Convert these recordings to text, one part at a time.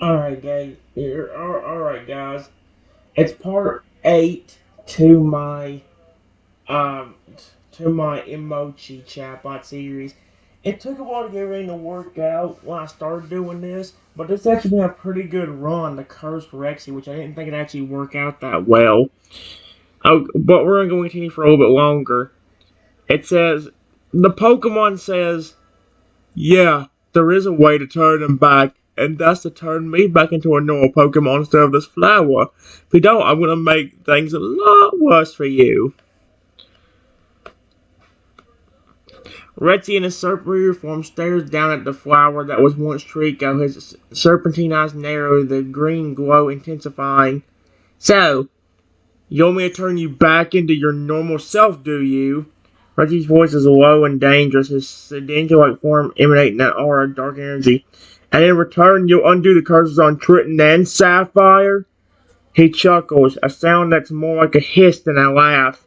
Alright, guys. Alright, guys. It's part 8 to my um Emochi Chatbot series. It took a while to get everything to work out when I started doing this, but it's actually been a pretty good run. The cursed Rexy, which I didn't think it'd actually work out that well. But we're going to continue for a little bit longer. It says the Pokemon says, "Yeah, there is a way to turn him back, and that's to turn me back into a normal Pokemon instead of this flower. If you don't, I'm gonna make things a lot worse for you." Rexy in his superior form stares down at the flower that was once Trico, his serpentine eyes narrow, the green glow intensifying. "So, you want me to turn you back into your normal self, do you?" Rexy's voice is low and dangerous, his sedanger-like form emanating an aura of dark energy. "And in return, you'll undo the curses on Triton and Sapphire?" He chuckles, a sound that's more like a hiss than a laugh.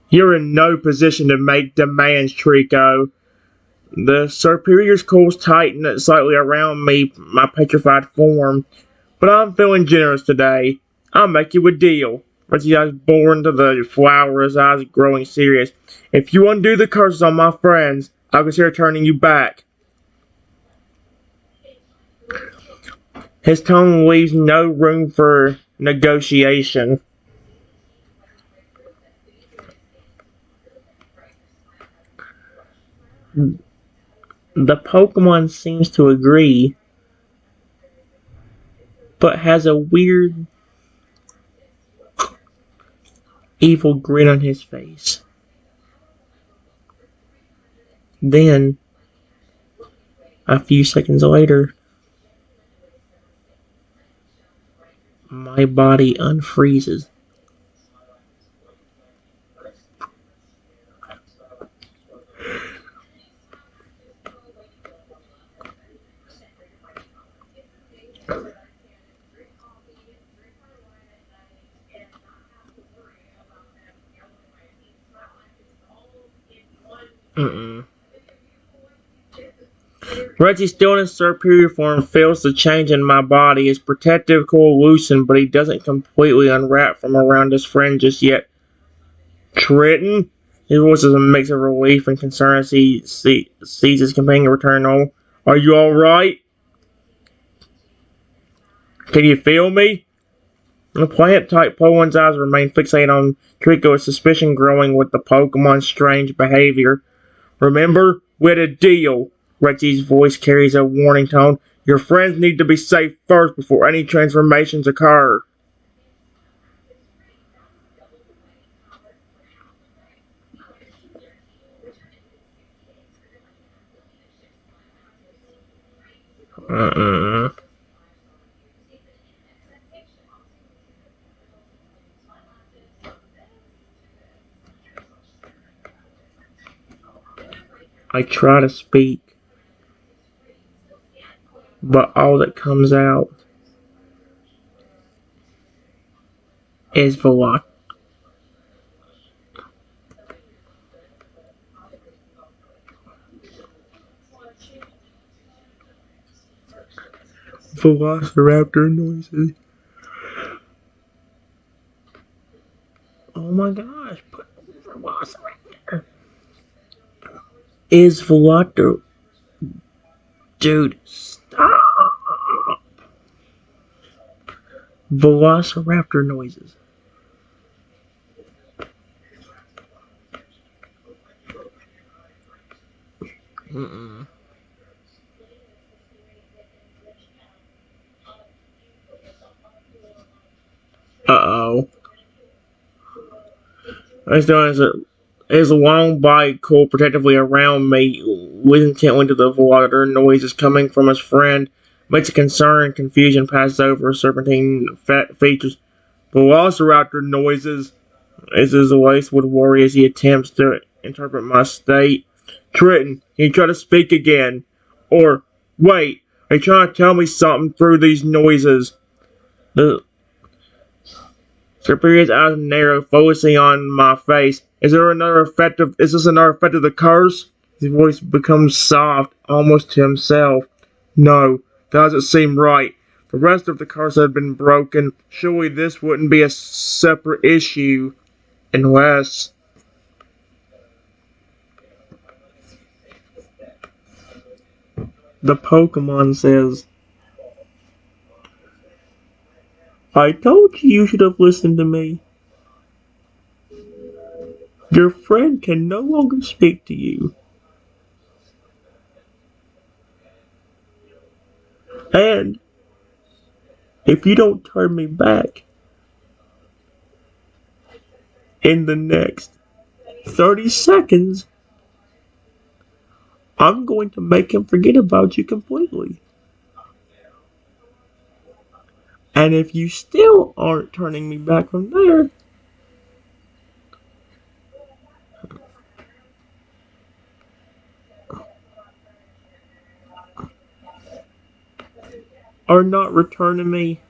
"You're in no position to make demands, Trico." The superior's coils tighten slightly around me, my petrified form. "But I'm feeling generous today. I'll make you a deal." Rexy's eyes bore into the flower, his eyes growing serious. "If you undo the curses on my friends, I'll consider turning you back." His tone leaves no room for negotiation. The Pokemon seems to agree, but has a weird, evil grin on his face. Then, a few seconds later, my body unfreezes. Mm-mm. Reggie, still in his superior form, feels the change in my body. His protective coil loosened, but he doesn't completely unwrap from around his friend just yet. "Triton?" His voice is a mix of relief and concern as he sees his companion return home. "Are you alright? Can you feel me?" The plant-type Pokemon's eyes remain fixated on Trico, his suspicion growing with the Pokemon's strange behavior. "Remember, we had a deal." Rexy's voice carries a warning tone. "Your friends need to be safe first before any transformations occur." Uh-uh. I try to speak, but all that comes out is Velociraptor noises. Oh my gosh, put Velociraptor. Is Velociraptor. Dude, stop. Velociraptor noises. Mm-mm. Uh-oh. As long as his long body coiled protectively around me, listening intently to the water noises coming from his friend, makes a concern and confusion pass over serpentine fat features. Velociraptor noises, as his voice would worry as he attempts to interpret my state. "Triton, can you try to speak again? Or, wait, are you trying to tell me something through these noises?" The Superior's eyes narrow, focusing on my face. Is this another effect of the curse?" His voice becomes soft, almost to himself. "No, that doesn't seem right. The rest of the curse had been broken. Surely this wouldn't be a separate issue unless... The Pokemon says, I told you should have listened to me. Your friend can no longer speak to you. And if you don't turn me back in the next 30 seconds, I'm going to make him forget about you completely. And if you still aren't turning me back from there, or not returning me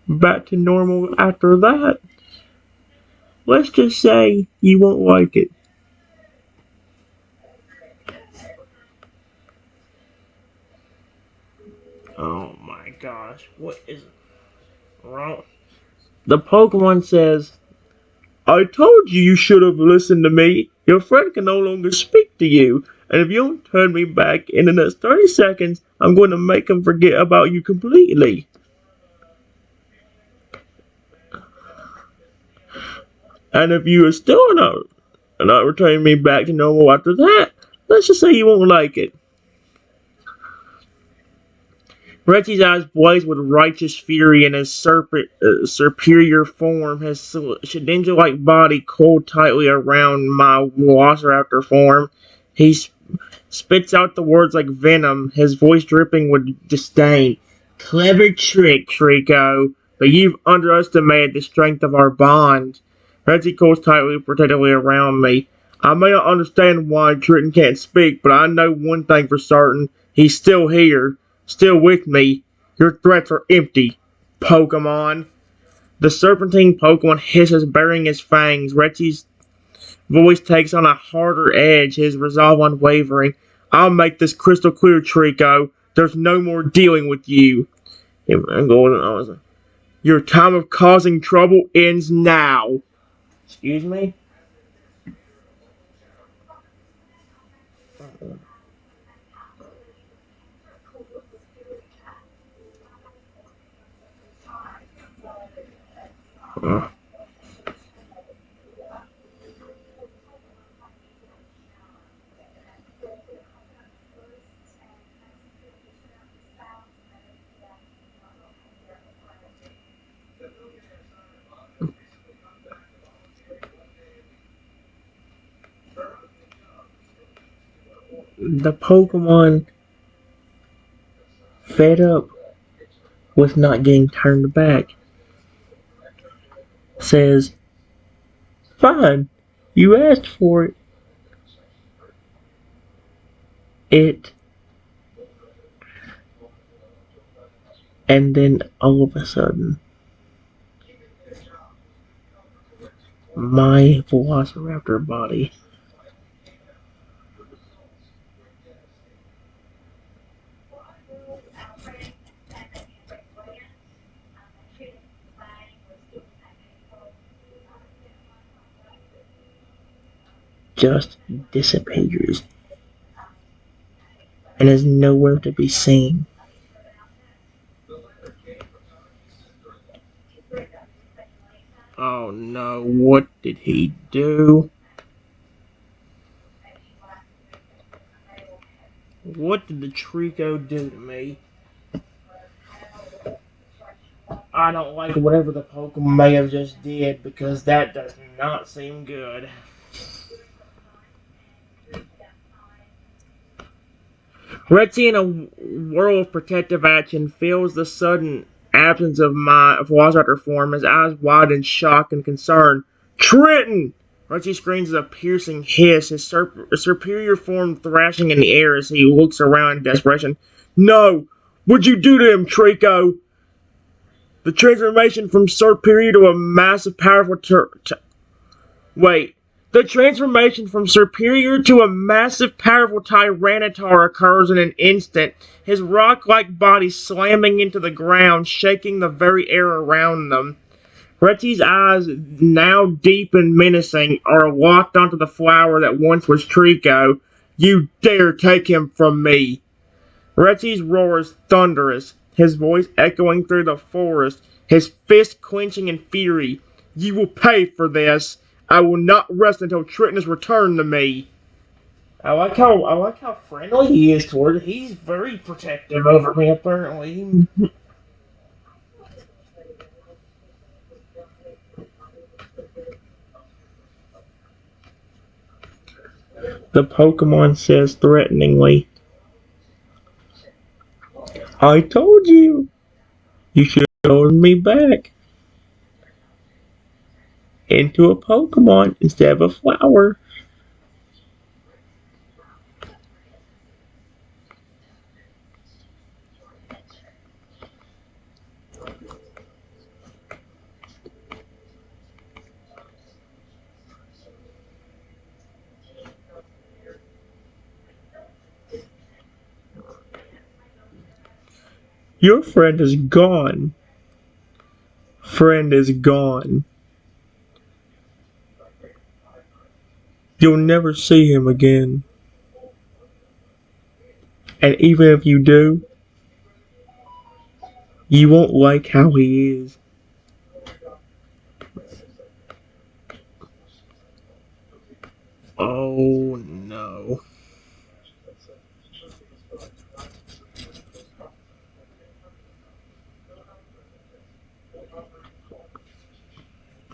back to normal after that, let's just say you won't like it. Oh my gosh, what is wrong? The Pokemon says, I told you you should have listened to me. Your friend can no longer speak to you. And if you don't turn me back in the next 30 seconds, I'm going to make him forget about you completely. And if you are still not returning me back to normal after that, let's just say you won't like it. Rexy's eyes blaze with righteous fury, and his superior form, his Shedinja-like body coiled tightly around my Velociraptor form. He spits out the words like venom, his voice dripping with disdain. Clever trick, Trico, but you've underestimated the strength of our bond. Rexy coils tightly, protectively around me. I may not understand why Triton can't speak, but I know one thing for certain. He's still here. Still with me. Your threats are empty, Pokemon. The serpentine Pokemon hisses, baring his fangs. Rexy's voice takes on a harder edge, his resolve unwavering. I'll make this crystal clear, Trico. There's no more dealing with you. Your time of causing trouble ends now. Excuse me? The Pokemon, fed up with not getting turned back, says, fine, you asked for it. And then all of a sudden, my Velociraptor body just disappears and is nowhere to be seen. Oh no, what did he do? What did the Trico do to me? I don't like whatever the Pokemon may have just did because that does not seem good. Rexy, in a whirl of protective action, feels the sudden absence of my Velociraptor form, his eyes wide in shock and concern. Trenton! Rexy screams a piercing hiss, his superior form thrashing in the air as he looks around in desperation. No! What'd you do to him, Trico? The transformation from superior to a massive, powerful Wait. The transformation from superior to a massive, powerful Tyranitar occurs in an instant, his rock-like body slamming into the ground, shaking the very air around them. Rexy's eyes, now deep and menacing, are locked onto the flower that once was Trico. You dare take him from me! Rexy's roar is thunderous, his voice echoing through the forest, his fist clenching in fury. You will pay for this! I will not rest until Triton is returned to me! I like how friendly he is toward it. He's very protective over me apparently. The Pokemon says threateningly, I told you! You should have told me back into a Pokemon instead of a flower. Your friend is gone. Friend is gone. You'll never see him again. And even if you do, you won't like how he is. Oh no.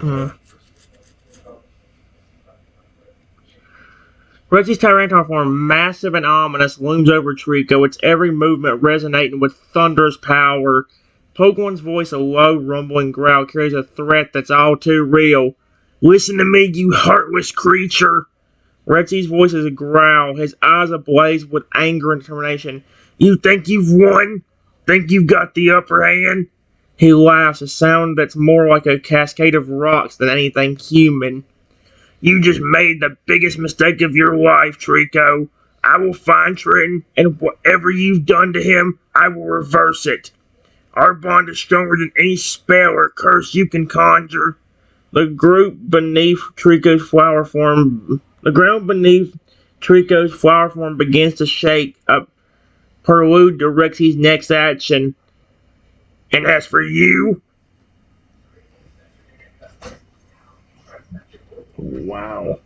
Uh. Rexy's Tyranitar form, massive and ominous, looms over Trico, its every movement resonating with thunderous power. Pokemon's voice, a low, rumbling growl, carries a threat that's all too real. Listen to me, you heartless creature! Rexy's voice is a growl, his eyes ablaze with anger and determination. You think you've won? Think you've got the upper hand? He laughs, a sound that's more like a cascade of rocks than anything human. You just made the biggest mistake of your life, Trico. I will find Trenton, and whatever you've done to him, I will reverse it. Our bond is stronger than any spell or curse you can conjure. The group beneath Trico's flower form, the ground beneath Trico's flower form begins to shake, a prelude to Rexy's next action. And as for you, wow.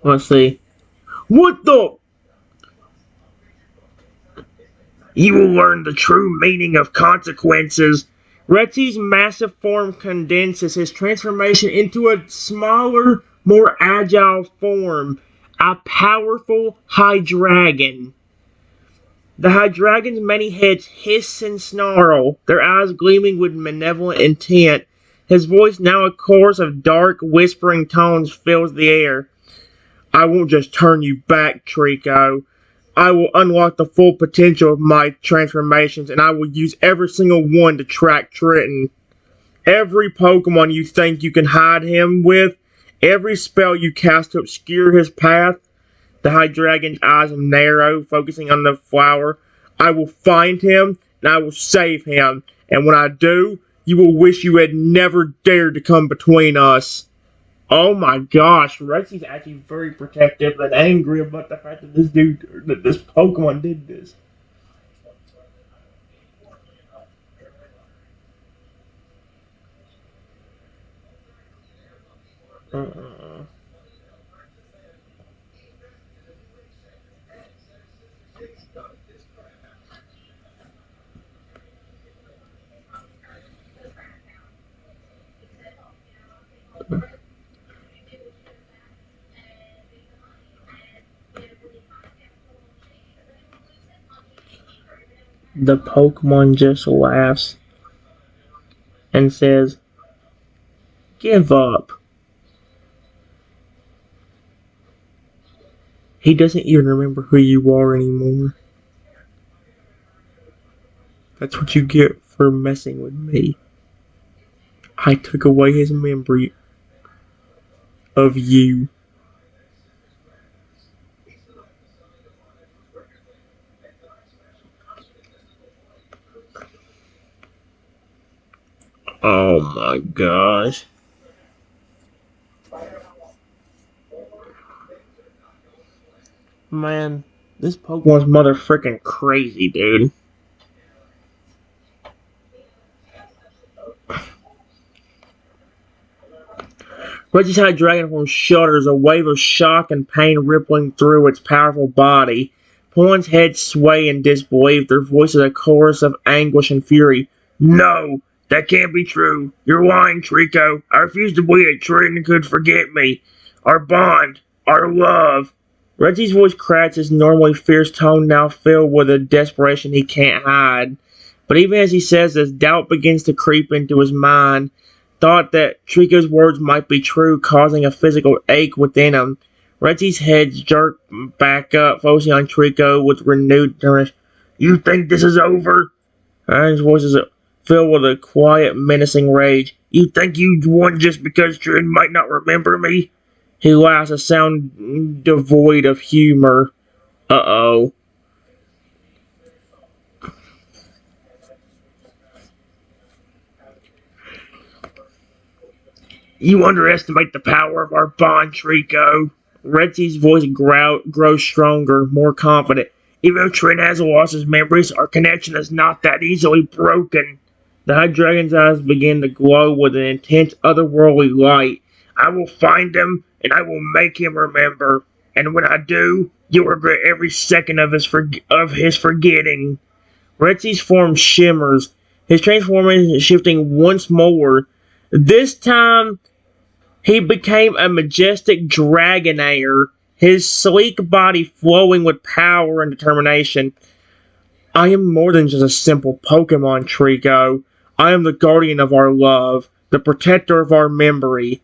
Let's see. What the? You will learn the true meaning of consequences. Rexy's massive form condenses his transformation into a smaller, more agile form. A powerful Hydreigon. The Hydreigon's many heads hiss and snarl, their eyes gleaming with malevolent intent. His voice, now a chorus of dark, whispering tones, fills the air. I won't just turn you back, Trico. I will unlock the full potential of my transformations, and I will use every single one to track Trenton. Every Pokemon you think you can hide him with, every spell you cast to obscure his path, the Hydreigon's eyes narrow, focusing on the flower. I will find him, and I will save him, and when I do, you will wish you had never dared to come between us. Oh my gosh, Rexy's actually very protective and angry about the fact that this Pokemon did this. Uh, the Pokemon just laughs and says, give up. He doesn't even remember who you are anymore. That's what you get for messing with me. I took away his memory of you. Oh my gosh. Man, this Pokemon's mother freaking crazy, dude. Regi's dragon form shudders, a wave of shock and pain rippling through its powerful body. Poin's head sway in disbelief, their voices a chorus of anguish and fury. No, that can't be true. You're lying, Trico. I refuse to believe that Triton could forget me. Our bond, our love. Reggie's voice cracks, his normally fierce tone now filled with a desperation he can't hide. But even as he says this, doubt begins to creep into his mind. Thought that Trico's words might be true, causing a physical ache within him. Reggie's head jerked back up, focusing on Trico with renewed determination. You think this is over? Aaron's voice is filled with a quiet, menacing rage. You think you won just because Trin might not remember me? He laughs, a sound devoid of humor. Uh-oh. You underestimate the power of our bond, Trico. Retsy's voice grows stronger, more confident. Even if Trin has lost his memories, our connection is not that easily broken. The High Dragon's eyes begin to glow with an intense, otherworldly light. I will find him, and I will make him remember. And when I do, you'll regret every second of his forgetting. Retsy's form shimmers, his transformation shifting once more. This time, he became a majestic dragonair, his sleek body flowing with power and determination. I am more than just a simple Pokemon, Trico. I am the guardian of our love, the protector of our memory.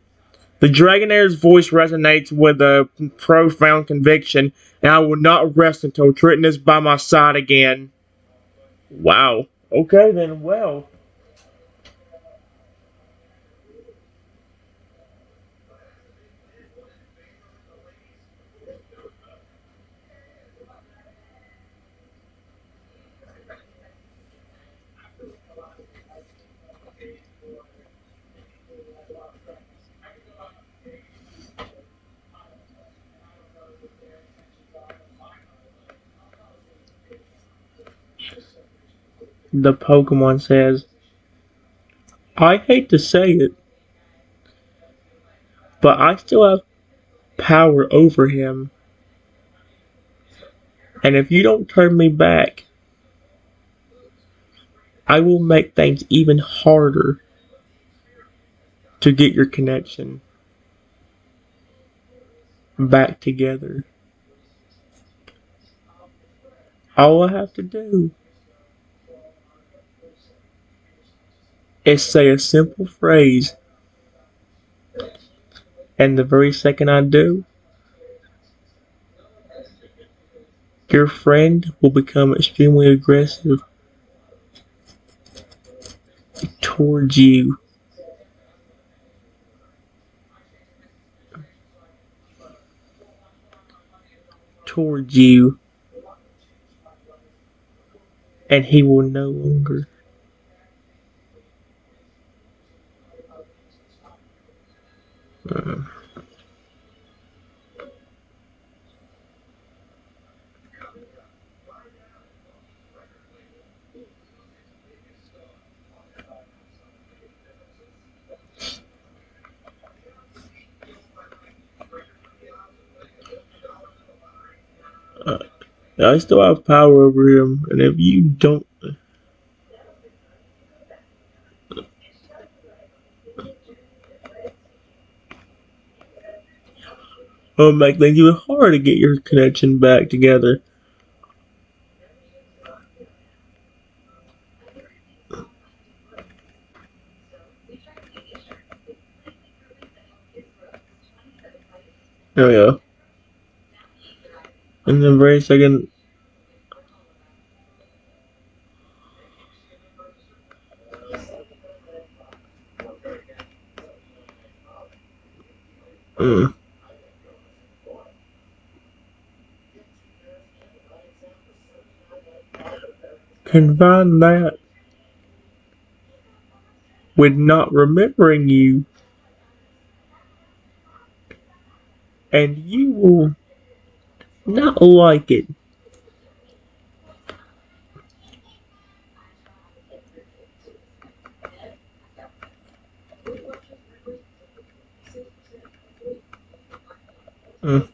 The Dragonair's voice resonates with a profound conviction, and I will not rest until Triton is by my side again. Wow. Okay then, well. The Pokemon says, I hate to say it, but I still have power over him. And if you don't turn me back, I will make things even harder to get your connection back together. All I have to do is say a simple phrase, and the very second I do, your friend will become extremely aggressive towards you. Towards you, and he will no longer. Uh, uh, I still have power over him, and if you don't, I'll make things even harder to get your connection back together. Oh yeah. And the very second Mm. Combine that with not remembering you, and you will not like it. Mm.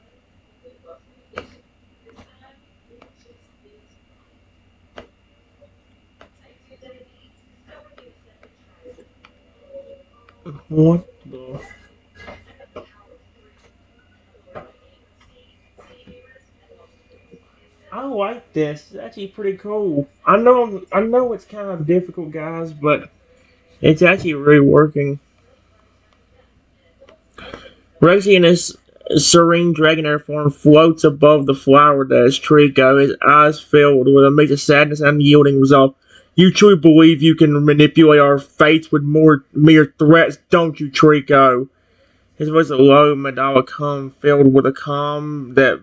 What the? I like this. It's actually pretty cool. I know it's kind of difficult, guys, but it's actually really working. Rexy in his serene dragonair form floats above the flower that is Trico, his eyes filled with a mix of sadness and unyielding resolve. You truly believe you can manipulate our fates with more mere threats, don't you, Trico? His voice is low, metallic filled with a calm that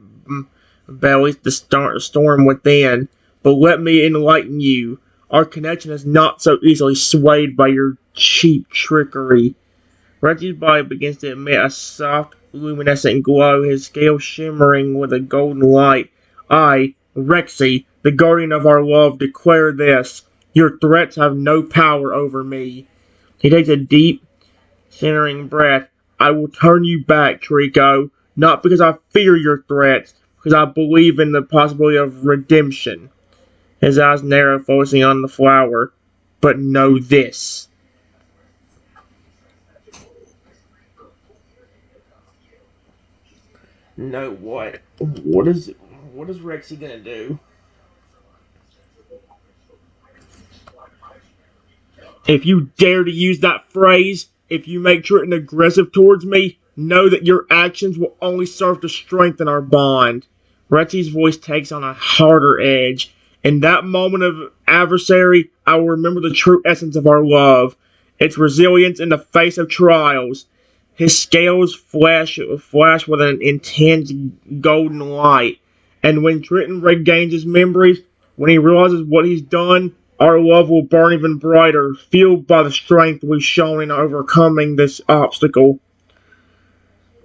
bellies the storm within. But let me enlighten you. Our connection is not so easily swayed by your cheap trickery. Reggie's body begins to emit a soft, luminescent glow, his scales shimmering with a golden light. I, Rexy, the guardian of our love, declare this. Your threats have no power over me. He takes a deep, centering breath. I will turn you back, Trico, not because I fear your threats, because I believe in the possibility of redemption. His eyes narrow, focusing on the flower. But know this. Know what? What is Rexy gonna do? If you dare to use that phrase, if you make Triton aggressive towards me, know that your actions will only serve to strengthen our bond. Rexy's voice takes on a harder edge. In that moment of adversary, I will remember the true essence of our love, its resilience in the face of trials. His scales flash with an intense golden light, and when Triton regains his memories, when he realizes what he's done, our love will burn even brighter, fueled by the strength we've shown in overcoming this obstacle.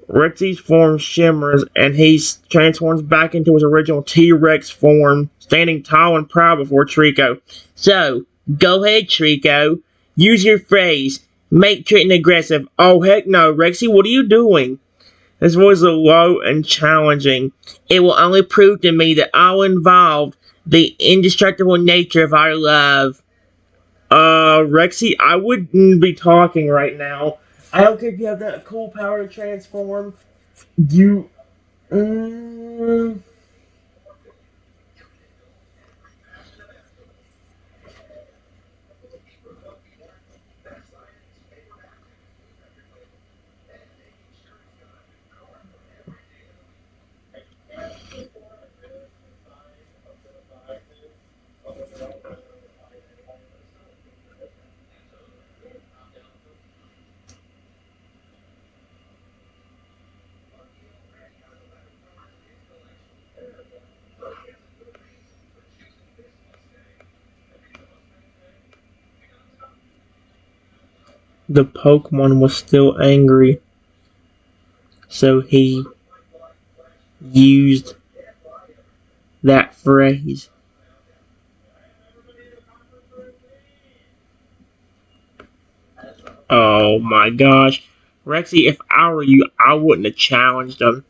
Rexy's form shimmers, and he transforms back into his original T-Rex form, standing tall and proud before Trico. So, go ahead, Trico. Use your phrase. Make Triton aggressive. Oh, heck no, Rexy, what are you doing? His voice is low and challenging. It will only prove to me that all involved the indestructible nature of our love. Rexy, I wouldn't be talking right now. I don't care if you have that cool power to transform. You. Mm, the Pokemon was still angry, so he used that phrase. Oh my gosh. Rexy, if I were you, I wouldn't have challenged him.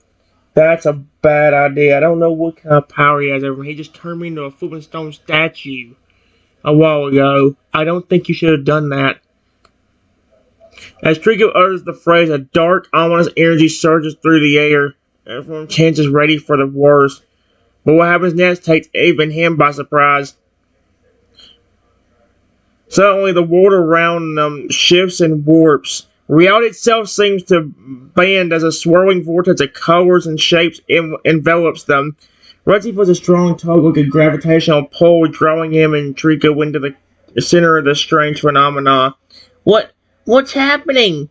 That's a bad idea. I don't know what kind of power he has over me. He just turned me into a flipping stone statue a while ago. I don't think you should have done that. As Trico utters the phrase, a dark, ominous energy surges through the air. Everyone chances ready for the worst. But what happens next takes even him by surprise. Suddenly, the world around them shifts and warps. Reality itself seems to bend as a swirling vortex of colors and shapes envelops them. Rexy puts a strong tug like a gravitational pull, drawing him and Trico into the center of the strange phenomena. What? What's happening?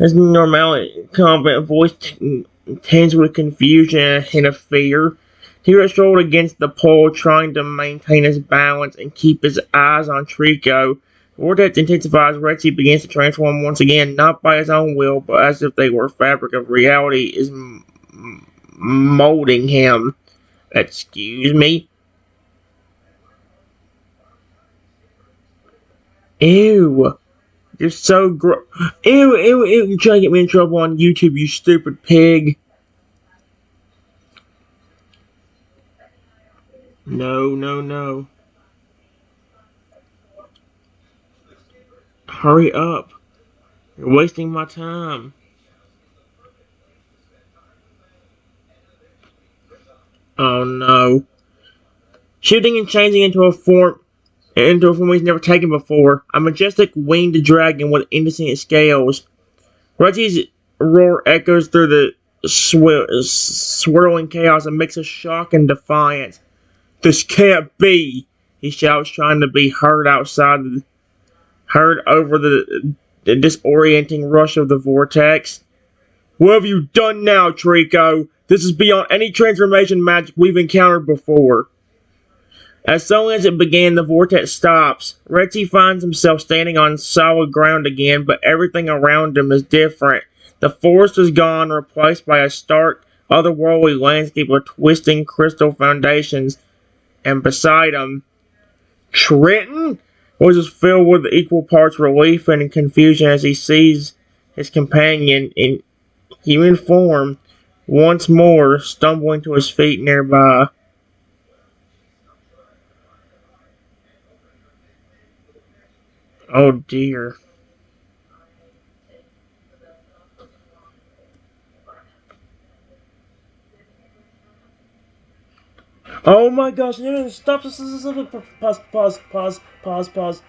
His normally confident voice tinged with confusion and a hint of fear. Tira strode against the pole, trying to maintain his balance and keep his eyes on Trico. The vortex intensifies. Rexy begins to transform once again, not by his own will, but as if they were fabric of reality is molding him. Excuse me? Ew. You're so gross. Ew, ew, ew. You're trying to get me in trouble on YouTube, you stupid pig. No, no, no. Hurry up. You're wasting my time. Oh no. Shooting and changing into a form he's never taken before. A majestic winged dragon with indecent scales. Reggie's roar echoes through the swirling chaos, a mix of shock and defiance. This can't be, he shouts, trying to be heard over the disorienting rush of the vortex. What have you done now, Trico? This is beyond any transformation magic we've encountered before. As soon as it began, the vortex stops. Rexy finds himself standing on solid ground again, but everything around him is different. The forest is gone, replaced by a stark, otherworldly landscape of twisting crystal foundations, and beside him, Trenton was just filled with equal parts relief and confusion as he sees his companion in human form once more stumbling to his feet nearby. Oh dear. Oh my gosh, no, stop, pause, pause, pause, pause, pause.